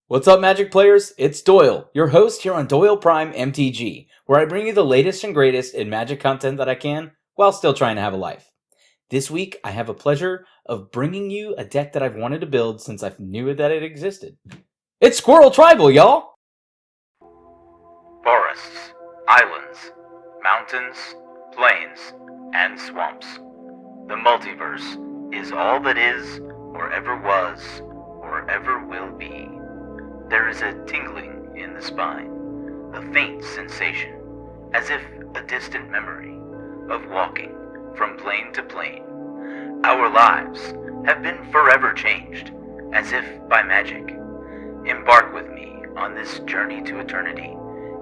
What's up, Magic players? It's Doyle, your host here on DoylePrimeMTG, where I bring you the latest and greatest in Magic content that I can, while still trying to have a life. This week, I have a pleasure of bringing you a deck that I've wanted to build since I knew that it existed. It's Squirrel Tribal, y'all! Forests, islands, mountains, plains, and swamps. The multiverse is all that is, or ever was, or ever will be. There is a tingling in the spine, a faint sensation, as if a distant memory, of walking from plane to plane. Our lives have been forever changed, as if by magic. Embark with me on this journey to eternity.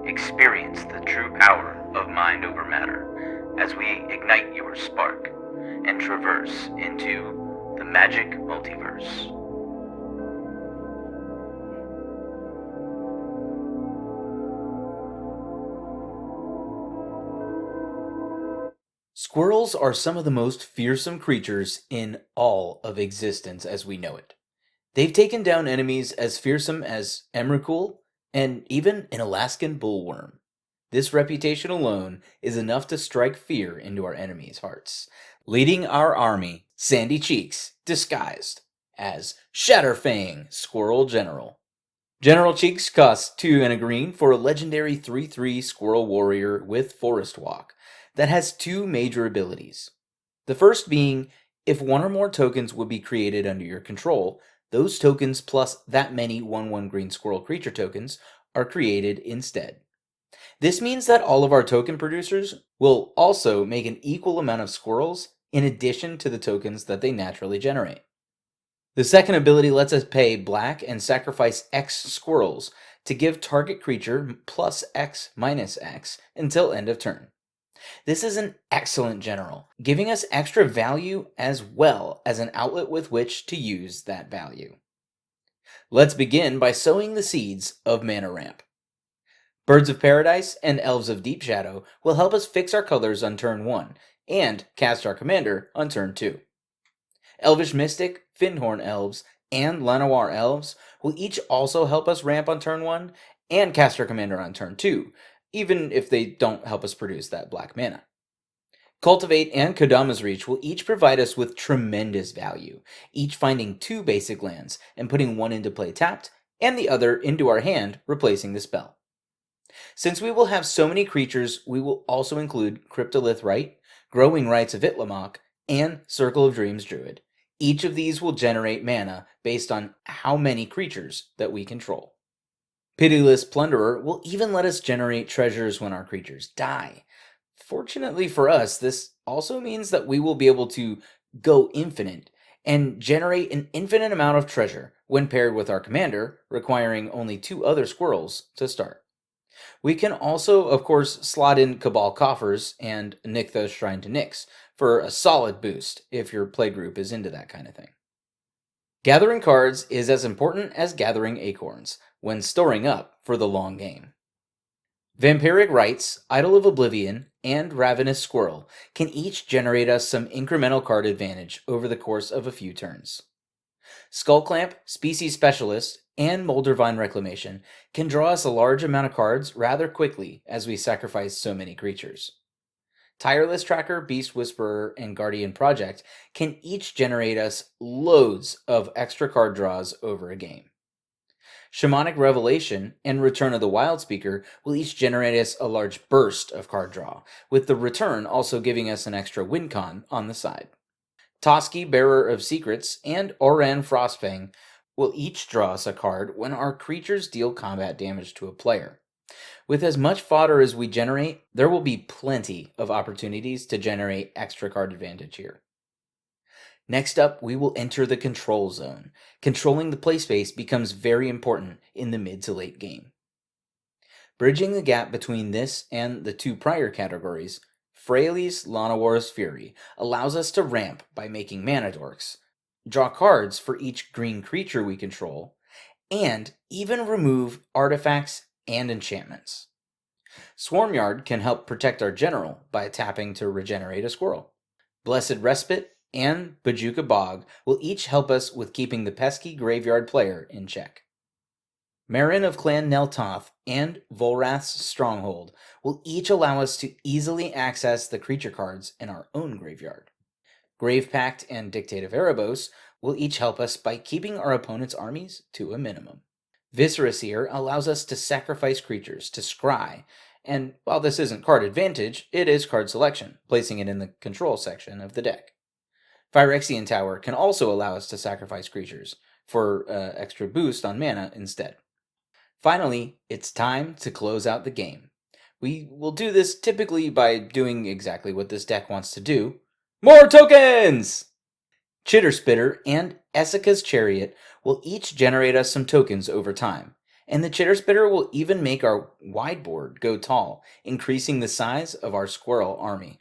Experience the true power of mind over matter as we ignite your spark and traverse into the magic multiverse. Squirrels are some of the most fearsome creatures in all of existence as we know it. They've taken down enemies as fearsome as Emrakul and even an Alaskan bullworm. This reputation alone is enough to strike fear into our enemies' hearts. Leading our army, Sandy Cheeks, disguised as Chatterfang, Squirrel General. General Cheeks costs 2 and a green for a legendary 3/3 Squirrel Warrior with Forest Walk that has 2 major abilities. The first being, if one or more tokens would be created under your control, those tokens plus that many 1/1 green squirrel creature tokens are created instead. This means that all of our token producers will also make an equal amount of squirrels in addition to the tokens that they naturally generate. The second ability lets us pay black and sacrifice X squirrels to give target creature plus X minus X until end of turn. This is an excellent general, giving us extra value as well as an outlet with which to use that value. Let's begin by sowing the seeds of Mana Ramp. Birds of Paradise and Elves of Deep Shadow will help us fix our colors on turn 1 and cast our commander on turn 2. Elvish Mystic, Fyndhorn Elves, and Llanowar Elves will each also help us ramp on turn 1 and cast our commander on turn 2, even if they don't help us produce that black mana. Cultivate and Kodama's Reach will each provide us with tremendous value, each finding 2 basic lands and putting one into play tapped, and the other into our hand, replacing the spell. Since we will have so many creatures, we will also include Cryptolith Rite, Growing Rites of Itlamok, and Circle of Dreams Druid. Each of these will generate mana based on how many creatures that we control. Pitiless Plunderer will even let us generate treasures when our creatures die. Fortunately for us, this also means that we will be able to go infinite and generate an infinite amount of treasure when paired with our commander, requiring only 2 other squirrels to start. We can also, of course, slot in Cabal Coffers and Nykthos Shrine to Nyx for a solid boost if your playgroup is into that kind of thing. Gathering cards is as important as gathering acorns when storing up for the long game. Vampiric Rites, Idol of Oblivion, and Ravenous Squirrel can each generate us some incremental card advantage over the course of a few turns. Skullclamp, Species Specialist, and Moldervine Reclamation can draw us a large amount of cards rather quickly as we sacrifice so many creatures. Tireless Tracker, Beast Whisperer, and Guardian Project can each generate us loads of extra card draws over a game. Shamanic Revelation and Return of the Wildspeaker will each generate us a large burst of card draw, with the return also giving us an extra win con on the side. Toski, Bearer of Secrets, and Oran Frostfang will each draw us a card when our creatures deal combat damage to a player. With as much fodder as we generate, there will be plenty of opportunities to generate extra card advantage here. Next up, we will enter the control zone. Controlling the play space becomes very important in the mid to late game. Bridging the gap between this and the 2 prior categories, Freyalise Llanowar's Fury allows us to ramp by making mana dorks, draw cards for each green creature we control, and even remove artifacts and enchantments. Swarmyard can help protect our general by tapping to regenerate a squirrel. Blessed Respite and Bajuka Bog will each help us with keeping the pesky graveyard player in check. Marin of Clan Neltoth and Volrath's Stronghold will each allow us to easily access the creature cards in our own graveyard. Grave Pact and Dictate of Erebos will each help us by keeping our opponent's armies to a minimum. Viscera Seer allows us to sacrifice creatures to scry, and while this isn't card advantage, it is card selection, placing it in the control section of the deck. Phyrexian Tower can also allow us to sacrifice creatures for extra boost on mana instead. Finally, it's time to close out the game. We will do this typically by doing exactly what this deck wants to do. More tokens! Chitterspitter and Essica's Chariot will each generate us some tokens over time, and the Chitterspitter will even make our wideboard go tall, increasing the size of our Squirrel army.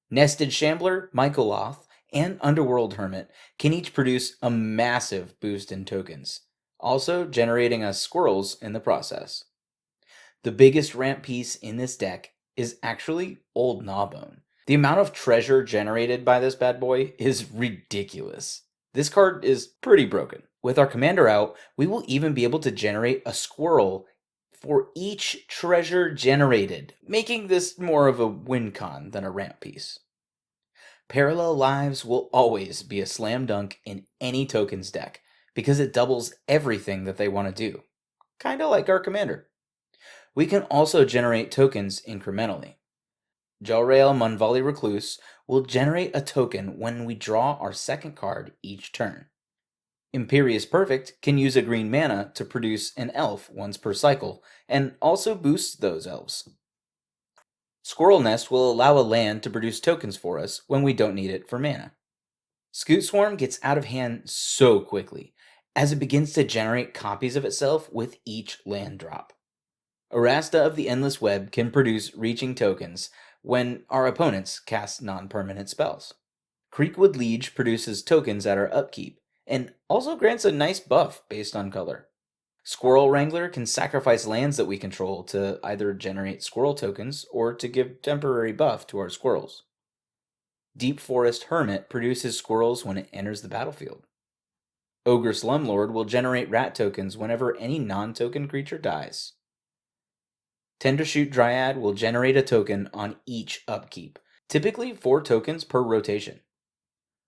Nested Shambler, Michaeloth, and Underworld Hermit can each produce a massive boost in tokens, also generating us squirrels in the process. The biggest ramp piece in this deck is actually Old Gnawbone. The amount of treasure generated by this bad boy is ridiculous. This card is pretty broken. With our commander out, we will even be able to generate a squirrel for each treasure generated, making this more of a win con than a ramp piece. Parallel Lives will always be a slam dunk in any tokens deck, because it doubles everything that they want to do. Kinda like our commander. We can also generate tokens incrementally. Jalrael Munvali Recluse will generate a token when we draw our second card each turn. Imperious Perfect can use a green mana to produce an elf once per cycle, and also boosts those elves. Squirrel Nest will allow a land to produce tokens for us when we don't need it for mana. Scoot Swarm gets out of hand so quickly, as it begins to generate copies of itself with each land drop. Erasta of the Endless Web can produce reaching tokens when our opponents cast non-permanent spells. Creekwood Liege produces tokens at our upkeep, and also grants a nice buff based on color. Squirrel Wrangler can sacrifice lands that we control to either generate squirrel tokens or to give temporary buff to our squirrels. Deep Forest Hermit produces squirrels when it enters the battlefield. Ogre Slumlord will generate rat tokens whenever any non-token creature dies. Tendershoot Dryad will generate a token on each upkeep, typically 4 tokens per rotation.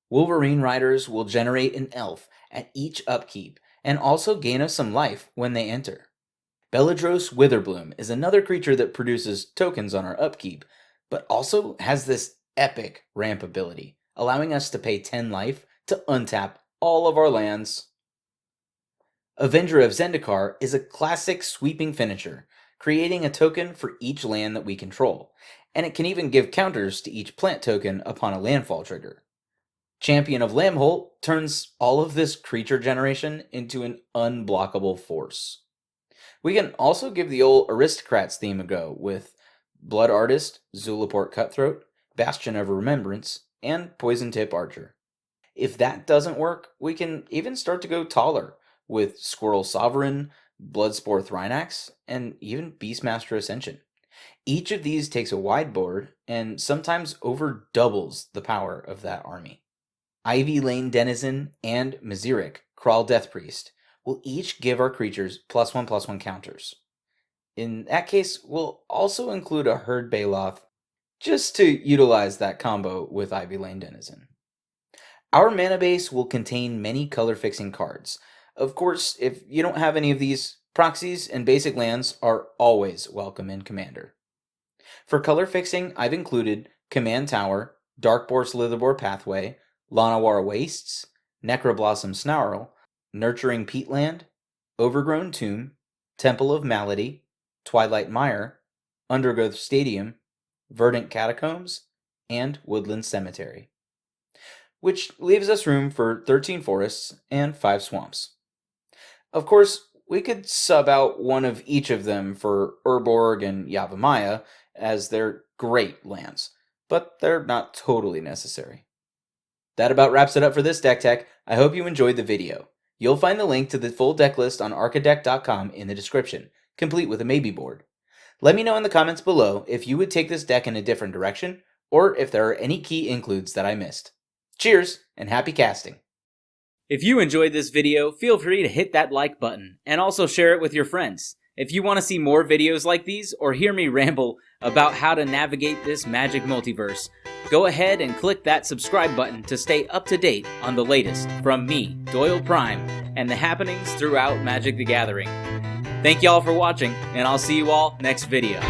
Wolverine Riders will generate an elf at each upkeep, and also gain us some life when they enter. Beledros Witherbloom is another creature that produces tokens on our upkeep, but also has this epic ramp ability, allowing us to pay 10 life to untap all of our lands. Avenger of Zendikar is a classic sweeping finisher, creating a token for each land that we control, and it can even give counters to each plant token upon a landfall trigger. Champion of Lamholt turns all of this creature generation into an unblockable force. We can also give the old Aristocrats theme a go with Blood Artist, Zulaport Cutthroat, Bastion of Remembrance, and Poison Tip Archer. If that doesn't work, we can even start to go taller with Squirrel Sovereign, Bloodspore Thrynax, and even Beastmaster Ascension. Each of these takes a wide board and sometimes over doubles the power of that army. Ivy Lane Denizen and Mizirik, Crawl Death Priest, will each give our creatures +1/+1 counters. In that case, we'll also include a Herd Baloth just to utilize that combo with Ivy Lane Denizen. Our mana base will contain many color fixing cards. Of course, if you don't have any of these, proxies and basic lands are always welcome in Commander. For color fixing, I've included Command Tower, Darkboar Slitherboar Pathway, Lanawar Wastes, Necroblossom Snarl, Nurturing Peatland, Overgrown Tomb, Temple of Malady, Twilight Mire, Undergrowth Stadium, Verdant Catacombs, and Woodland Cemetery. Which leaves us room for 13 forests and 5 swamps. Of course, we could sub out one of each of them for Urborg and Yavimaya, as they're great lands, but they're not totally necessary. That about wraps it up for this deck tech. I hope you enjoyed the video. You'll find the link to the full deck list on arcadeck.com in the description, complete with a maybe board. Let me know in the comments below if you would take this deck in a different direction, or if there are any key includes that I missed. Cheers, and happy casting! If you enjoyed this video, feel free to hit that like button and also share it with your friends. If you want to see more videos like these or hear me ramble about how to navigate this magic multiverse, go ahead and click that subscribe button to stay up to date on the latest from me, Doyle Prime, and the happenings throughout Magic the Gathering. Thank y'all for watching, and I'll see you all next video.